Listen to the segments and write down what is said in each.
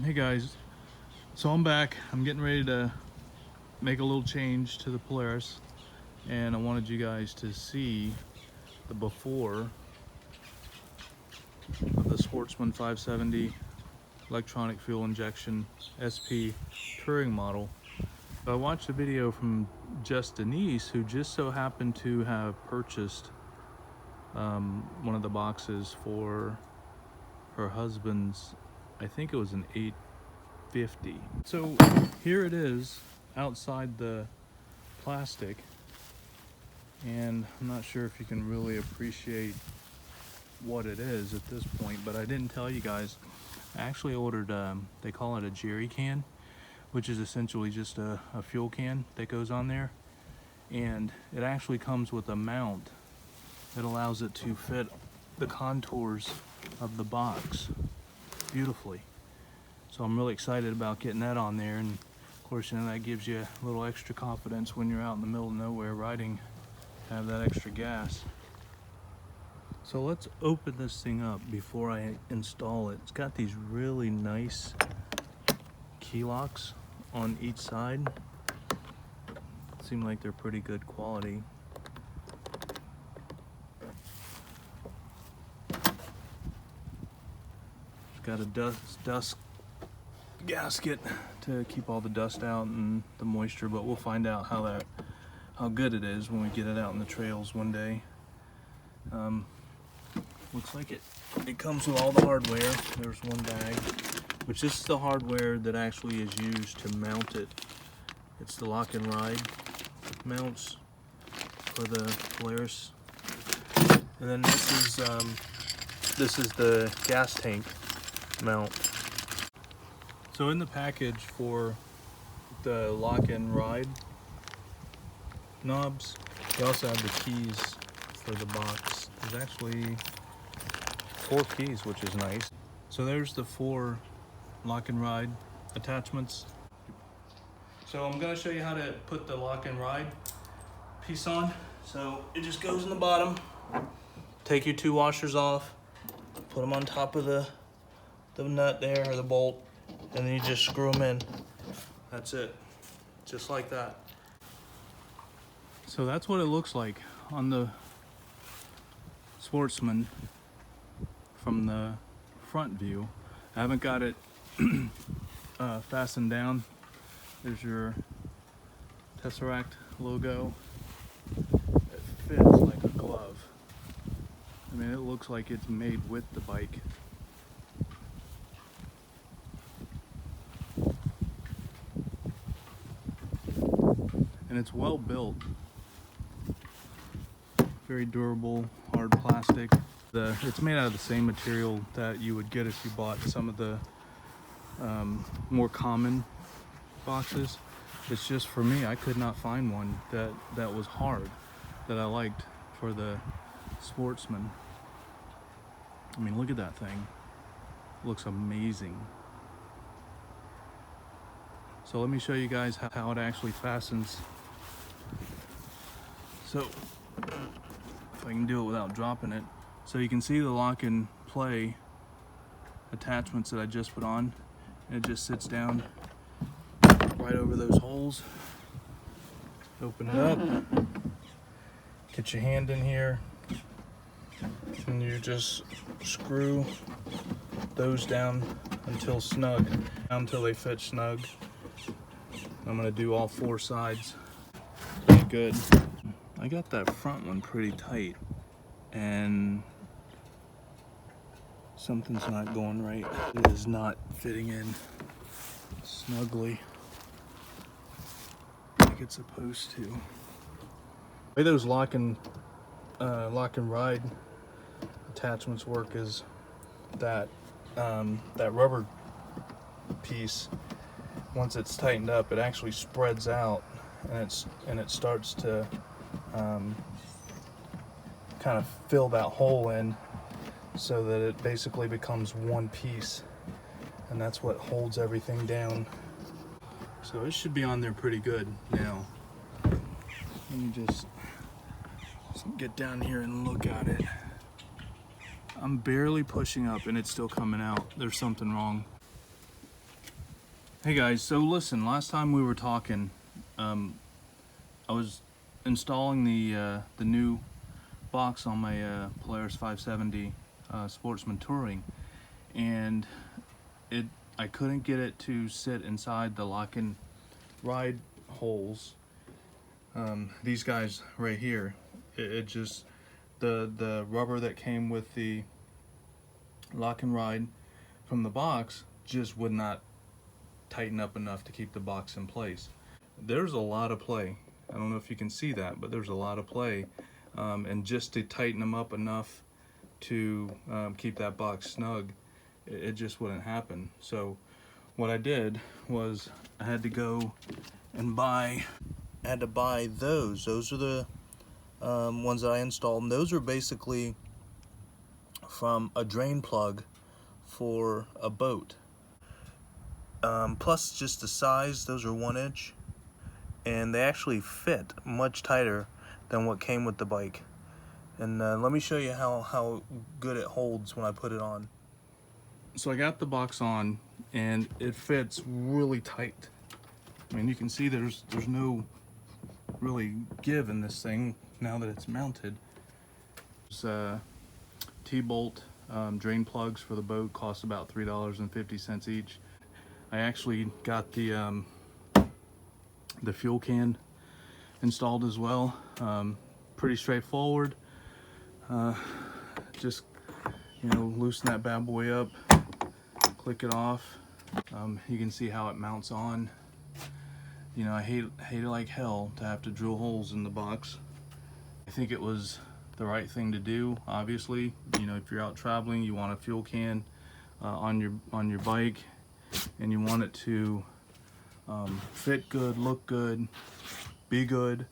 Hey guys, so I'm back. I'm getting ready to make a little change to the Polaris, and I wanted you guys to see the before of the Sportsman 570 electronic fuel injection SP touring model. I watched a video from Just Denise, who just so happened to have purchased one of the boxes for her husband's, I think it was an 850. So here it is outside the plastic, and I'm not sure if you can really appreciate what it is at this point, but I didn't tell you guys. I actually ordered, they call it a jerry can, which is essentially just a fuel can that goes on there, and it actually comes with a mount that allows it to fit the contours of the box beautifully. So I'm really excited about getting that on there, and of course, you know, that gives you a little extra confidence when you're out in the middle of nowhere riding, have that extra gas. So let's open this thing up before I install it. It's got these really nice key locks on each side. Seem like they're pretty good quality. It's got a dust gasket to keep all the dust out and the moisture, but we'll find out how good it is when we get it out in the trails one day. Looks like it comes with all the hardware. There's one bag, which this is the hardware that actually is used to mount it. It's the lock and ride mounts for the Polaris, and then this is the gas tank mount. So in the package for the lock and ride knobs, you also have the keys for the box. There's actually 4 keys, which is nice. So there's the 4 lock and ride attachments. So I'm gonna show you how to put the lock and ride piece on. So it just goes in the bottom. Take your 2 washers off, put them on top of the nut there, or the bolt, and then you just screw them in. That's it, just like that. So that's what it looks like on the Sportsman from the front view. I haven't got it fastened down. There's your Tesseract logo. It fits like a glove. I mean, it looks like it's made with the bike. And it's well built. Very durable, hard plastic. It's made out of the same material that you would get if you bought some of the more common boxes. It's just, for me, I could not find one that was hard, that I liked for the Sportsman. I mean, look at that thing. It looks amazing. So let me show you guys how it actually fastens. So if I can do it without dropping it. So you can see the lock and play attachments that I just put on, and it just sits down right over those holes. Open it up, get your hand in here, and you just screw those down until snug, until they fit snug. I'm gonna do all 4 sides. Pretty good. I got that front one pretty tight, and something's not going right. It is not fitting in snugly like it's supposed to. The way those lock and ride attachments work is that that rubber piece, once it's tightened up, it actually spreads out, and it starts to kind of fill that hole in, so that it basically becomes one piece, and that's what holds everything down. So it should be on there pretty good now. Let me just get down here and look at it. I'm barely pushing up and it's still coming out. There's something wrong. Hey guys, so listen, last time we were talking, I was installing the new box on my Polaris 570 Sportsman Touring, and I couldn't get it to sit inside the lock and ride holes. These guys right here, it just, the rubber that came with the lock and ride from the box just would not tighten up enough to keep the box in place. There's a lot of play. I don't know if you can see that, but there's a lot of play, and just to tighten them up enough to keep that box snug, it just wouldn't happen. So what I did was I had to go and buy those. Those are the ones that I installed, and those are basically from a drain plug for a boat. Plus just the size, those are 1 inch, and they actually fit much tighter than what came with the bike. And let me show you how good it holds when I put it on. So I got the box on, and it fits really tight. I mean, you can see there's no really give in this thing now that it's mounted. There's T-bolt drain plugs for the boat, cost about $3.50 each. I actually got the fuel can installed as well. Pretty straightforward. Just, you know, loosen that bad boy up, click it off. You can see how it mounts on. You know, I hate it like hell to have to drill holes in the box. I think it was the right thing to do. Obviously, you know, if you're out traveling, you want a fuel can on your bike, and you want it to fit good, look good, be good.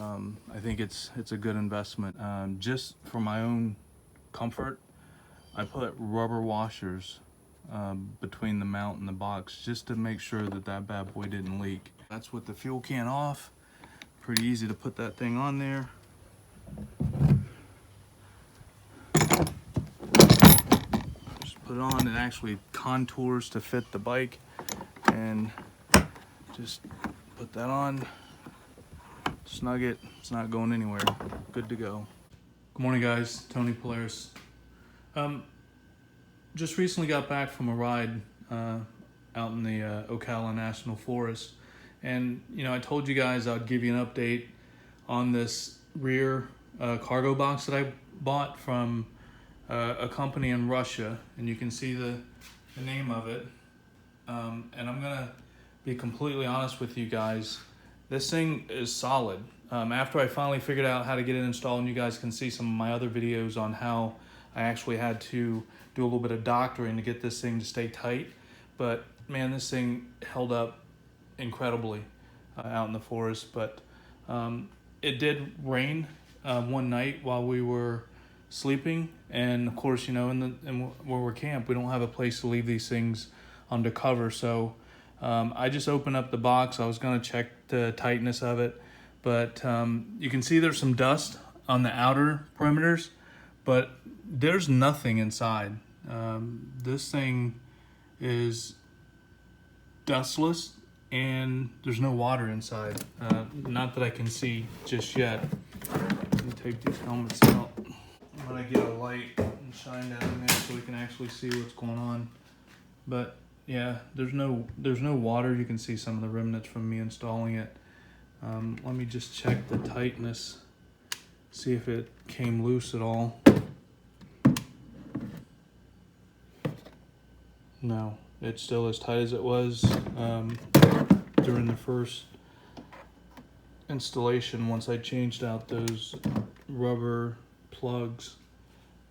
I think it's a good investment. Just for my own comfort, I put rubber washers between the mount and the box just to make sure that that bad boy didn't leak. That's with the fuel can off. Pretty easy to put that thing on there. Put it on. It actually contours to fit the bike, and just put that on, snug it. It's not going anywhere. Good to go. Good morning, guys. Tony Polaris. Just recently got back from a ride out in the Ocala National Forest, and you know, I told you guys I'd give you an update on this rear cargo box that I bought from a company in Russia, and you can see the name of it. And I'm gonna be completely honest with you guys. This thing is solid. After I finally figured out how to get it installed, and you guys can see some of my other videos on how I actually had to do a little bit of doctoring to get this thing to stay tight. But man, this thing held up incredibly out in the forest. But it did rain one night while we were sleeping, and of course, you know, where we're camped, we don't have a place to leave these things under cover. So I just opened up the box. I was going to check the tightness of it, but you can see there's some dust on the outer perimeters, but there's nothing inside. This thing is dustless, and there's no water inside. Not that I can see just yet. Let me take these helmets out. I'm gonna get a light and shine down in there so we can actually see what's going on. But yeah, there's no water. You can see some of the remnants from me installing it. Let me just check the tightness, see if it came loose at all. No, it's still as tight as it was during the first installation once I changed out those rubber plugs.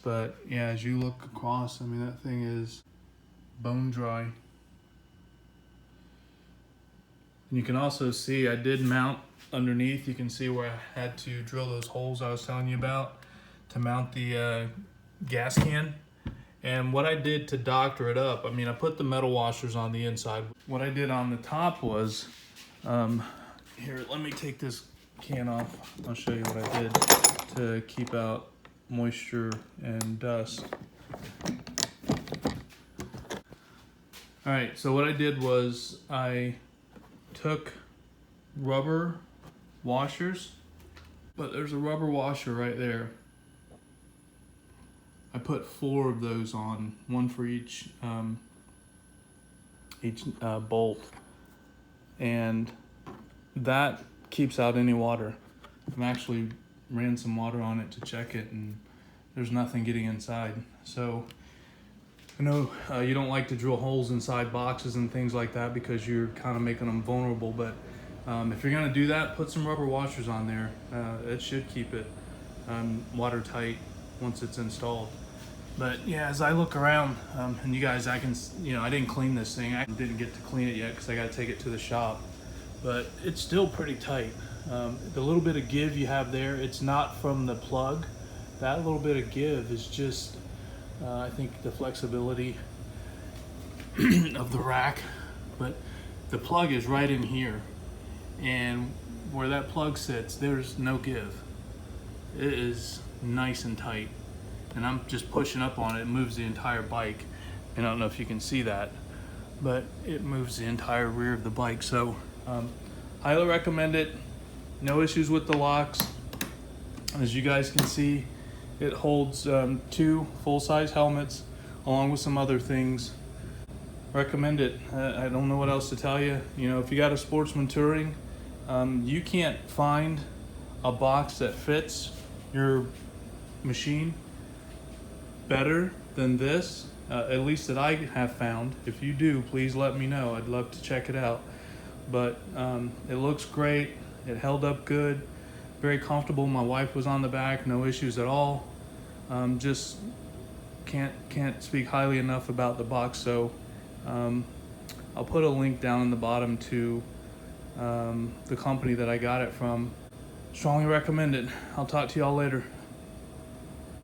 But yeah, as you look across, I mean, that thing is bone dry. And you can also see I did mount underneath. You can see where I had to drill those holes I was telling you about to mount the gas can. And what I did to doctor it up, I mean, I put the metal washers on the inside. What I did on the top was, here, let me take this can off. I'll show you what I did to keep out moisture and dust. All right, so what I did was I took rubber washers, but there's a rubber washer right there. I put 4 of those on, one for each bolt, and that keeps out any water. I've actually ran some water on it to check it, and there's nothing getting inside. So I know you don't like to drill holes inside boxes and things like that because you're kind of making them vulnerable, but if you're gonna do that, put some rubber washers on there. It should keep it watertight once it's installed. But yeah, as I look around, and you guys, I didn't clean this thing. I didn't get to clean it yet because I got to take it to the shop, but it's still pretty tight. The little bit of give you have there, it's not from the plug. That little bit of give is just, I think, the flexibility of the rack, but the plug is right in here, and where that plug sits, there's no give. It is nice and tight, and I'm just pushing up on it. It moves the entire bike, and I don't know if you can see that, but it moves the entire rear of the bike. So highly recommend it. No issues with the locks. As you guys can see, it holds 2 full-size helmets along with some other things. Recommend it. I don't know what else to tell you. You know, if you got a Sportsman Touring, you can't find a box that fits your machine better than this, at least that I have found. If you do, please let me know. I'd love to check it out. But it looks great. It held up good, very comfortable. My wife was on the back, no issues at all. Just can't speak highly enough about the box. So I'll put a link down in the bottom to the company that I got it from. Strongly recommend it. I'll talk to y'all later.